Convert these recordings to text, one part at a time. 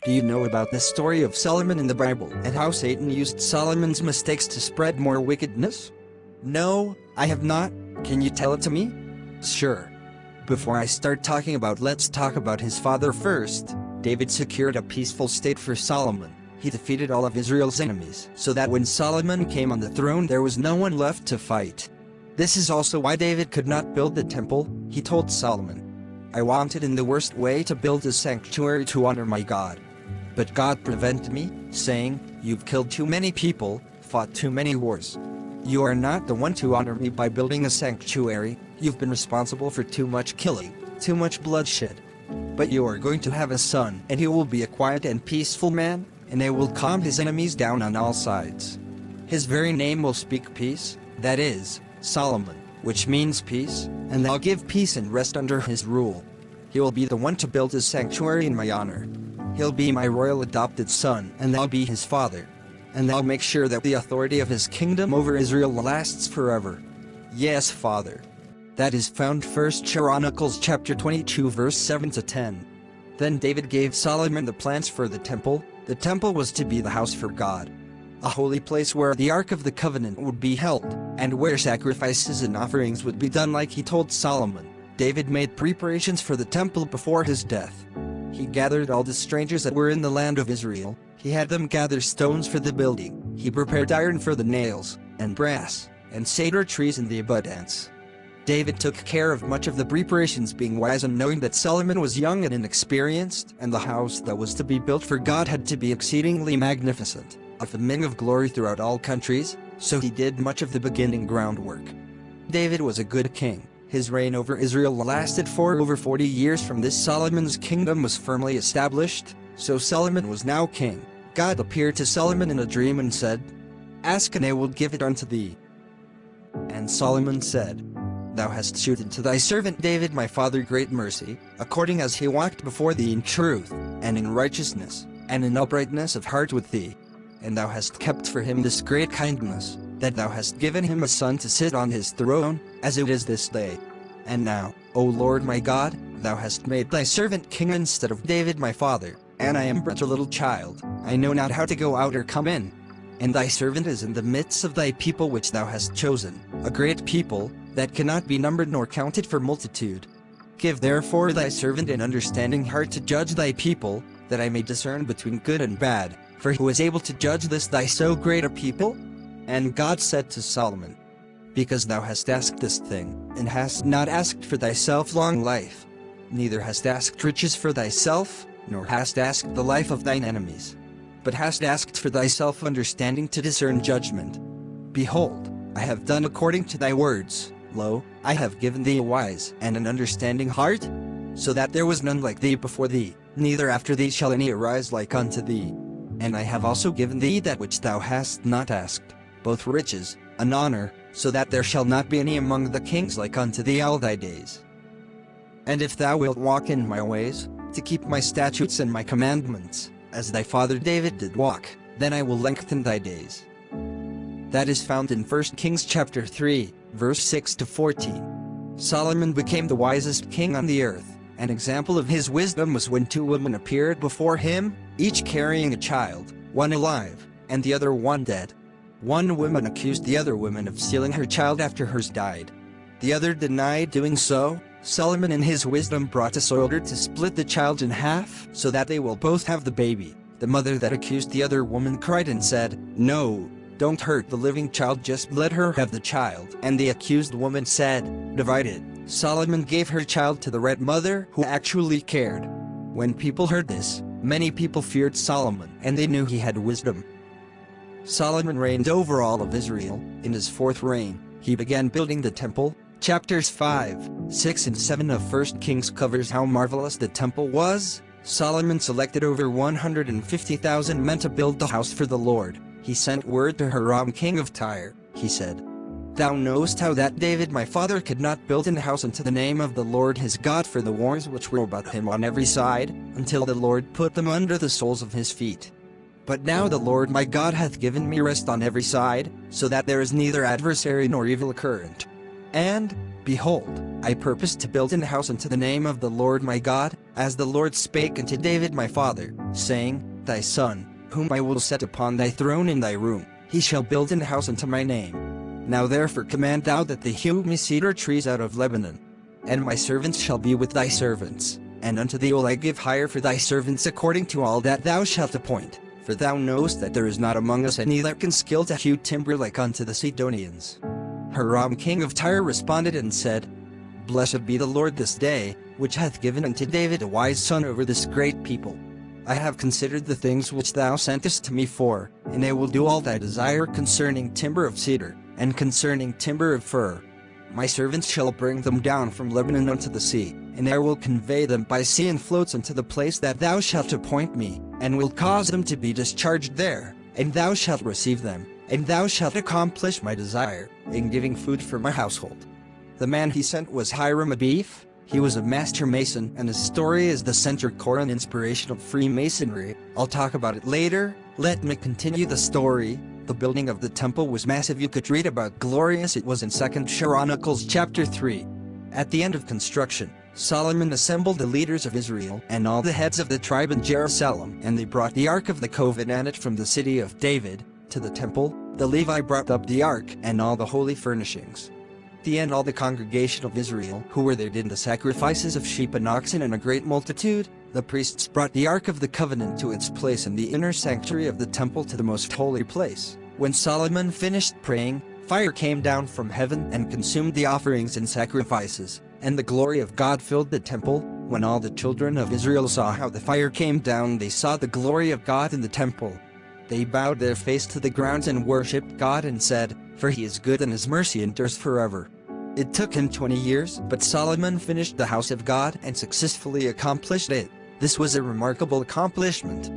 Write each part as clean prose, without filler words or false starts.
Do you know about the story of Solomon in the Bible and how Satan used Solomon's mistakes to spread more wickedness? No, I have not. Can you tell it to me? Sure. Before I start talking let's talk about his father first. David secured a peaceful state for Solomon. He defeated all of Israel's enemies, so that when Solomon came on the throne there was no one left to fight. This is also why David could not build the temple. He told Solomon, "I wanted in the worst way to build a sanctuary to honor my God. But God prevented me, saying, 'You've killed too many people, fought too many wars. You are not the one to honor me by building a sanctuary. You've been responsible for too much killing, too much bloodshed. But you are going to have a son, and he will be a quiet and peaceful man, and I will calm his enemies down on all sides. His very name will speak peace, that is, Solomon, which means peace, and I'll give peace and rest under his rule. He will be the one to build his sanctuary in my honor. He'll be my royal adopted son, and I'll be his father. And I'll make sure that the authority of his kingdom over Israel lasts forever. Yes, Father." That is found 1 Chronicles chapter 22 verse 7-10. Then David gave Solomon the plans for the temple. The temple was to be the house for God, a holy place where the Ark of the Covenant would be held, and where sacrifices and offerings would be done like he told Solomon. David made preparations for the temple before his death. He gathered all the strangers that were in the land of Israel. He had them gather stones for the building. He prepared iron for the nails, and brass, and cedar trees in the abundance. David took care of much of the preparations, being wise and knowing that Solomon was young and inexperienced, and the house that was to be built for God had to be exceedingly magnificent, a flaming of glory throughout all countries, so he did much of the beginning groundwork. David was a good king. His reign over Israel lasted for over 40 years. From this, Solomon's kingdom was firmly established, so Solomon was now king. God appeared to Solomon in a dream and said, "Ask and I will give it unto thee." And Solomon said, "Thou hast shewed unto thy servant David my father great mercy, according as he walked before thee in truth, and in righteousness, and in uprightness of heart with thee. And thou hast kept for him this great kindness, that thou hast given him a son to sit on his throne, as it is this day. And now, O Lord my God, thou hast made thy servant king instead of David my father, and I am but a little child, I know not how to go out or come in. And thy servant is in the midst of thy people which thou hast chosen, a great people, that cannot be numbered nor counted for multitude. Give therefore thy servant an understanding heart to judge thy people, that I may discern between good and bad, for who is able to judge this thy so great a people?" And God said to Solomon, "Because thou hast asked this thing, and hast not asked for thyself long life, neither hast asked riches for thyself, nor hast asked the life of thine enemies, but hast asked for thyself understanding to discern judgment. Behold, I have done according to thy words. Lo, I have given thee a wise and an understanding heart, so that there was none like thee before thee, neither after thee shall any arise like unto thee. And I have also given thee that which thou hast not asked, both riches and honor, so that there shall not be any among the kings like unto thee all thy days. And if thou wilt walk in my ways, to keep my statutes and my commandments, as thy father David did walk, then I will lengthen thy days." That is found in 1 Kings chapter 3, verse 6-14. Solomon became the wisest king on the earth. An example of his wisdom was when two women appeared before him, each carrying a child, one alive, and the other one dead. One woman accused the other woman of stealing her child after hers died. The other denied doing so. Solomon in his wisdom brought a soldier to split the child in half, so that they will both have the baby. The mother that accused the other woman cried and said, "No, don't hurt the living child, just let her have the child." And the accused woman said, "Divide it." Solomon gave her child to the right mother, who actually cared. When people heard this, many people feared Solomon, and they knew he had wisdom. Solomon reigned over all of Israel. In his fourth reign, he began building the temple. Chapters 5, 6 and 7 of 1 Kings covers how marvelous the temple was. Solomon selected over 150,000 men to build the house for the Lord. He sent word to Hiram king of Tyre. He said, "Thou knowest how that David my father could not build an house unto the name of the Lord his God for the wars which were about him on every side, until the Lord put them under the soles of his feet. But now the Lord my God hath given me rest on every side, so that there is neither adversary nor evil current. And, behold, I purpose to build an house unto the name of the Lord my God, as the Lord spake unto David my father, saying, Thy son, whom I will set upon thy throne in thy room, he shall build an house unto my name. Now therefore command thou that they hew me cedar trees out of Lebanon. And my servants shall be with thy servants, and unto thee will I give hire for thy servants according to all that thou shalt appoint. For thou knowest that there is not among us any that can skill to hew timber like unto the Sidonians. Hiram king of Tyre responded and said, Blessed be the Lord this day, which hath given unto David a wise son over this great people. I have considered the things which thou sentest to me for, and I will do all thy desire concerning timber of cedar, and concerning timber of fir. My servants shall bring them down from Lebanon unto the sea, and I will convey them by sea in floats unto the place that thou shalt appoint me, and will cause them to be discharged there, and thou shalt receive them, and thou shalt accomplish my desire, in giving food for my household. The man he sent was Hiram Abief. He was a master mason, and his story is the center core and inspiration of Freemasonry. I'll talk about it later. Let me continue the story. The building of the temple was massive. You could read about glorious it was in 2 Chronicles chapter 3. At the end of construction, Solomon assembled the leaders of Israel and all the heads of the tribe in Jerusalem, and they brought the Ark of the Covenant from the city of David to the temple. The Levi brought up the Ark and all the holy furnishings. At the end, all the congregation of Israel who were there did the sacrifices of sheep and oxen in a great multitude. The priests brought the Ark of the Covenant to its place in the inner sanctuary of the temple to the most holy place. When Solomon finished praying, fire came down from heaven and consumed the offerings and sacrifices, and the glory of God filled the temple. When all the children of Israel saw how the fire came down, they saw the glory of God in the temple. They bowed their face to the ground and worshipped God and said, For he is good and his mercy endures forever. It took him 20 years, but Solomon finished the house of God and successfully accomplished it. This was a remarkable accomplishment.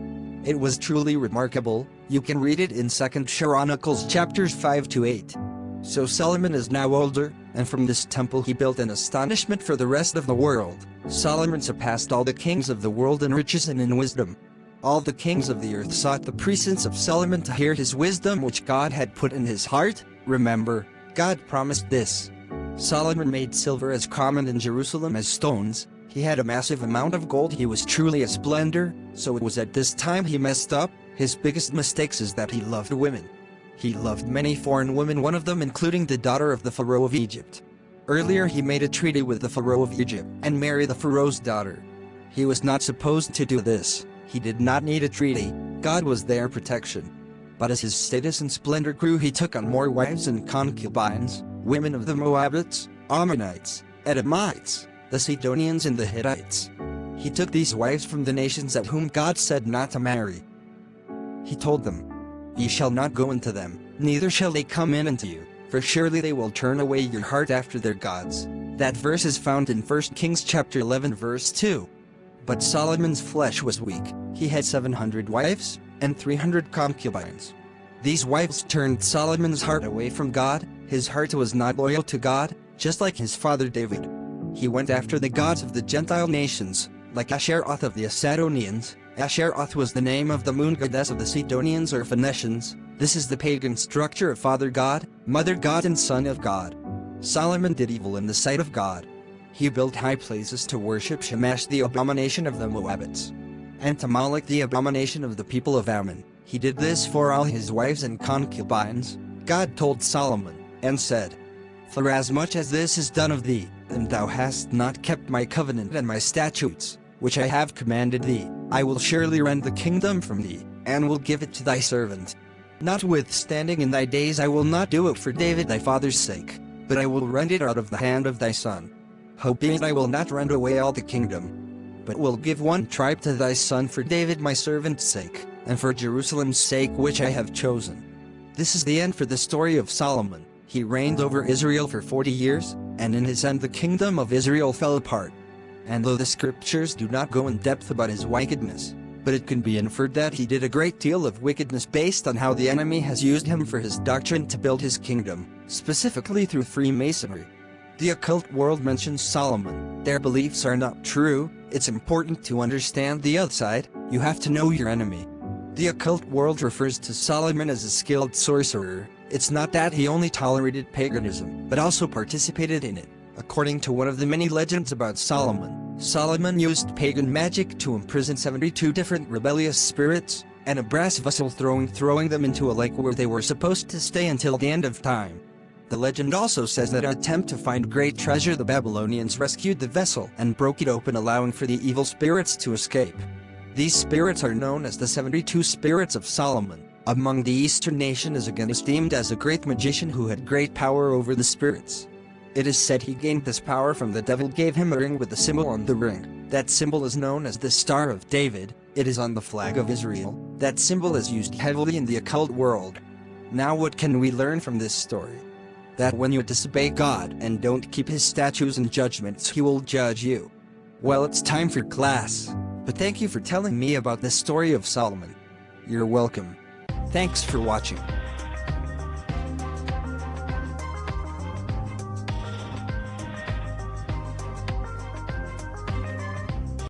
It was truly remarkable. You can read it in 2 Chronicles chapters 5 to 8. So Solomon is now older, and from this temple he built an astonishment for the rest of the world. Solomon surpassed all the kings of the world in riches and in wisdom. All the kings of the earth sought the presence of Solomon to hear his wisdom which God had put in his heart. Remember, God promised this. Solomon made silver as common in Jerusalem as stones. He had a massive amount of gold. He was truly a splendor. So it was at this time he messed up. His biggest mistakes is that he loved women. He loved many foreign women, one of them including the daughter of the Pharaoh of Egypt. Earlier he made a treaty with the Pharaoh of Egypt and married the Pharaoh's daughter. He was not supposed to do this. He did not need a treaty. God was their protection. But as his status and splendor grew, he took on more wives and concubines, women of the Moabites, Ammonites, Edomites, the Sidonians and the Hittites. He took these wives from the nations at whom God said not to marry. He told them, Ye shall not go into them, neither shall they come in unto you, for surely they will turn away your heart after their gods. That verse is found in 1 Kings chapter 11 verse 2. But Solomon's flesh was weak. He had 700 wives and 300 concubines. These wives turned Solomon's heart away from God. His heart was not loyal to God, just like his father David. He went after the gods of the Gentile nations, like Asheroth of the Asadonians. Asheroth was the name of the moon goddess of the Sidonians or Phoenicians. This is the pagan structure of Father God, Mother God and Son of God. Solomon did evil in the sight of God. He built high places to worship Shamash, the abomination of the Moabites, and to Moloch, the abomination of the people of Ammon. He did this for all his wives and concubines. God told Solomon, and said, Forasmuch as this is done of thee, and thou hast not kept my covenant and my statutes, which I have commanded thee, I will surely rend the kingdom from thee, and will give it to thy servant. Notwithstanding in thy days I will not do it for David thy father's sake, but I will rend it out of the hand of thy son. Howbeit I will not rend away all the kingdom, but will give one tribe to thy son for David my servant's sake, and for Jerusalem's sake which I have chosen. This is the end for the story of Solomon. He reigned over Israel for 40 years, and in his end the kingdom of Israel fell apart. And though the scriptures do not go in depth about his wickedness, but it can be inferred that he did a great deal of wickedness based on how the enemy has used him for his doctrine to build his kingdom, specifically through Freemasonry. The occult world mentions Solomon. Their beliefs are not true. It's important to understand the other side. You have to know your enemy. The occult world refers to Solomon as a skilled sorcerer. It's not that he only tolerated paganism, but also participated in it. According to one of the many legends about Solomon, Solomon used pagan magic to imprison 72 different rebellious spirits, and a brass vessel throwing them into a lake where they were supposed to stay until the end of time. The legend also says that in an attempt to find great treasure, the Babylonians rescued the vessel and broke it open, allowing for the evil spirits to escape. These spirits are known as the 72 Spirits of Solomon. Among the Eastern nation is again esteemed as a great magician who had great power over the spirits. It is said he gained this power from the devil gave him a ring with a symbol on the ring. That symbol is known as the Star of David. It is on the flag of Israel. That symbol is used heavily in the occult world. Now what can we learn from this story? That when you disobey God and don't keep his statutes and judgments, he will judge you. Well, it's time for class. But thank you for telling me about the story of Solomon. You're welcome. Thanks for watching.